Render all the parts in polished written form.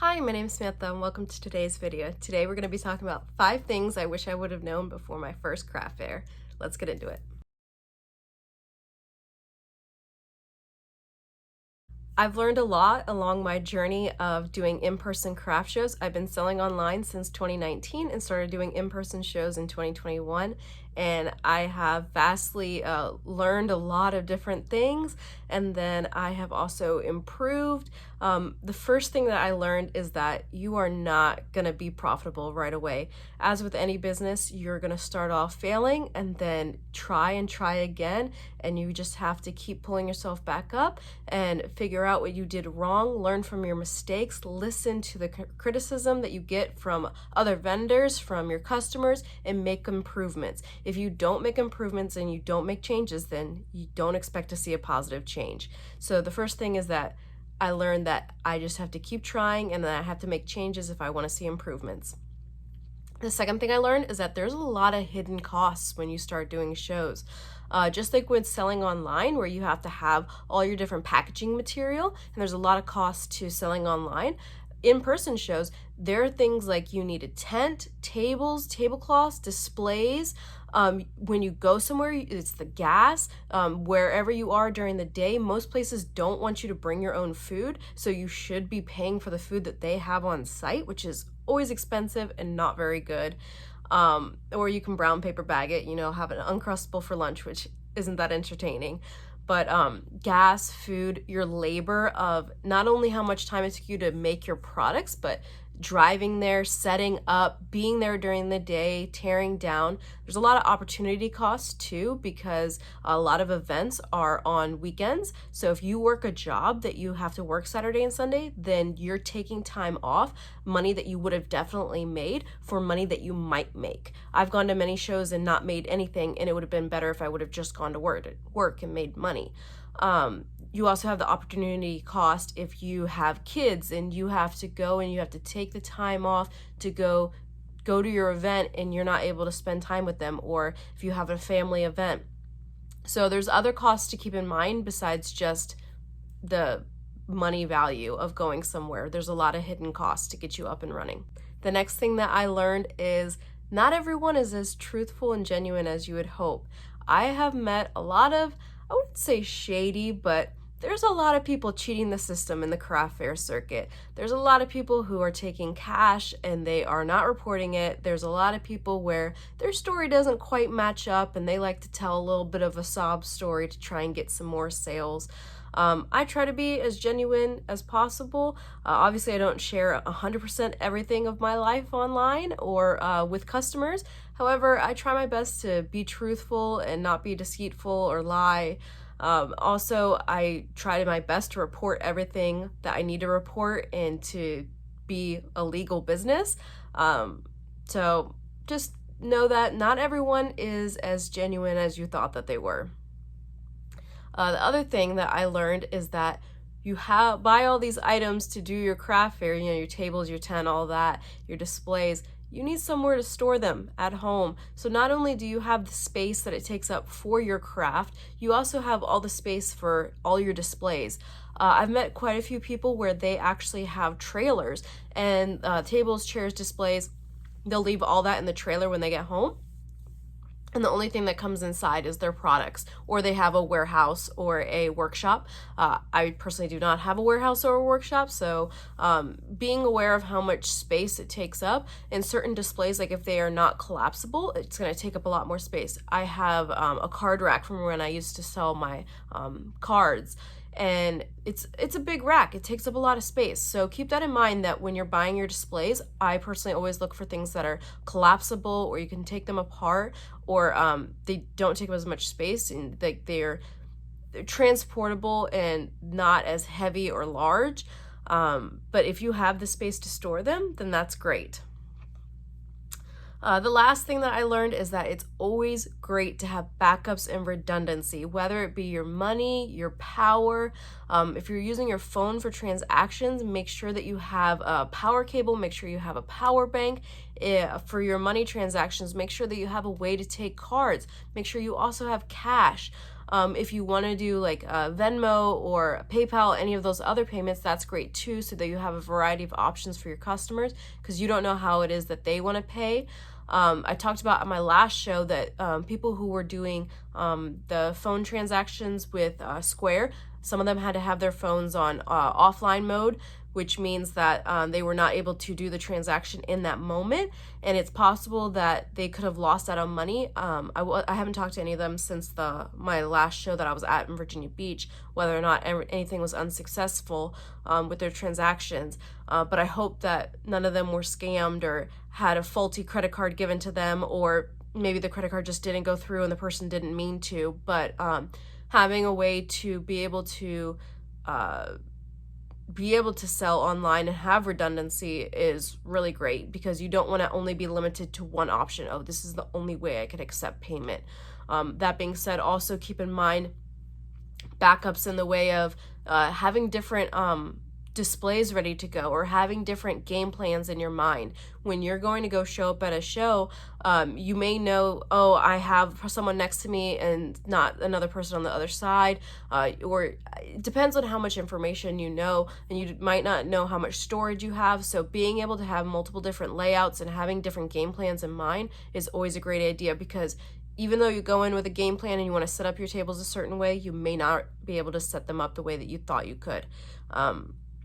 Hi, my name is Samantha and welcome to today's video. Today we're going to be talking about 5 things I wish I would have known before my first craft fair. Let's get into it. I've learned a lot along my journey of doing in-person craft shows. I've been selling online since 2019 and started doing in-person shows in 2021. And I have vastly learned a lot of different things. And then I have also improved. The first thing that I learned is that you are not going to be profitable right away. As with any business, you're going to start off failing and then try and try again. And you just have to keep pulling yourself back up and figure out what you did wrong, learn from your mistakes, listen to the criticism that you get from other vendors, from your customers, and make improvements. If you don't make improvements and you don't make changes, then you don't expect to see a positive change. So the first thing is that I learned that I just have to keep trying and then I have to make changes if I want to see improvements. The second thing I learned is that there's a lot of hidden costs when you start doing shows. Just like with selling online, where you have to have all your different packaging material, and there's a lot of costs to selling online. In-person shows, there are things like you need a tent, tables, tablecloths, displays. When you go somewhere, it's the gas. Wherever you are during the day, most places don't want you to bring your own food, so you should be paying for the food that they have on site, which is always expensive and not very good. Or you can brown paper bag it, have an Uncrustable for lunch, which isn't that entertaining. But gas, food, your labor of not only how much time it took you to make your products, but driving there, setting up, being there during the day, tearing down. There's a lot of opportunity costs too, because a lot of events are on weekends. So if you work a job that you have to work Saturday and Sunday, then you're taking time off, money that you would have definitely made for money that you might make. I've gone to many shows and not made anything, and it would have been better if I would have just gone to work and made money. You also have the opportunity cost if you have kids and you have to go and you have to take the time off to go to your event and you're not able to spend time with them, or if you have a family event. So there's other costs to keep in mind besides just the money value of going somewhere. There's a lot of hidden costs to get you up and running. The next thing that I learned is not everyone is as truthful and genuine as you would hope. I have met a lot of, I wouldn't say shady, but there's a lot of people cheating the system in the craft fair circuit. There's a lot of people who are taking cash and they are not reporting it. There's a lot of people where their story doesn't quite match up and they like to tell a little bit of a sob story to try and get some more sales. I try to be as genuine as possible. Obviously, I don't share 100% everything of my life online or with customers. However, I try my best to be truthful and not be deceitful or lie. Also, I try my best to report everything that I need to report and to be a legal business. So just know that not everyone is as genuine as you thought that they were. The other thing that I learned is that you buy all these items to do your craft fair, your tables, your tent, all that, your displays. You need somewhere to store them at home. So not only do you have the space that it takes up for your craft, you also have all the space for all your displays. I've met quite a few people where they actually have trailers and tables, chairs, displays. They'll leave all that in the trailer when they get home. And the only thing that comes inside is their products, or they have a warehouse or a workshop. I personally do not have a warehouse or a workshop, so being aware of how much space it takes up in certain displays, like if they are not collapsible, it's going to take up a lot more space. I have a card rack from when I used to sell my cards, and it's a big rack. It takes up a lot of space. So keep that in mind that when you're buying your displays, I personally always look for things that are collapsible or you can take them apart, or they don't take up as much space and they're transportable and not as heavy or large. But if you have the space to store them, then that's great. The last thing that I learned is that it's always great to have backups and redundancy, whether it be your money, your power. If you're using your phone for transactions, make sure that you have a power cable, make sure you have a power bank. For your money transactions, make sure that you have a way to take cards. Make sure you also have cash. If you want to do like Venmo or PayPal, any of those other payments, that's great too, so that you have a variety of options for your customers, because you don't know how it is that they want to pay. I talked about on my last show that people who were doing the phone transactions with Square, some of them had to have their phones on offline mode, which means that they were not able to do the transaction in that moment, and it's possible that they could have lost out on money. I haven't talked to any of them since my last show that I was at in Virginia Beach, whether or not anything was unsuccessful with their transactions, but I hope that none of them were scammed or had a faulty credit card given to them, or maybe the credit card just didn't go through and the person didn't mean to. But having a way to be able to sell online and have redundancy is really great, because you don't want to only be limited to one option. Oh, this is the only way I can accept payment. That being said, also keep in mind backups in the way of having different displays ready to go, or having different game plans in your mind. When you're going to go show up at a show, you may know, oh, I have someone next to me and not another person on the other side, or it depends on how much information you know, and you might not know how much storage you have. So being able to have multiple different layouts and having different game plans in mind is always a great idea, because even though you go in with a game plan and you want to set up your tables a certain way, you may not be able to set them up the way that you thought you could.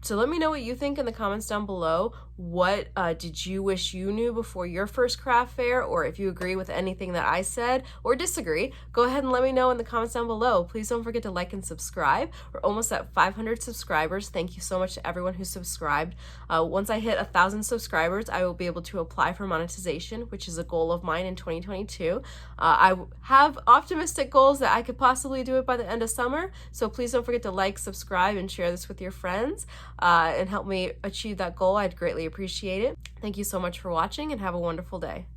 So let me know what you think in the comments down below. What did you wish you knew before your first craft fair? Or if you agree with anything that I said or disagree, go ahead and let me know in the comments down below. Please don't forget to like and subscribe. We're almost at 500 subscribers. Thank you so much to everyone who subscribed. Once I hit 1,000 subscribers, I will be able to apply for monetization, which is a goal of mine in 2022. I have optimistic goals that I could possibly do it by the end of summer. So please don't forget to like, subscribe, and share this with your friends. And help me achieve that goal. I'd greatly appreciate it. Thank you so much for watching, and have a wonderful day.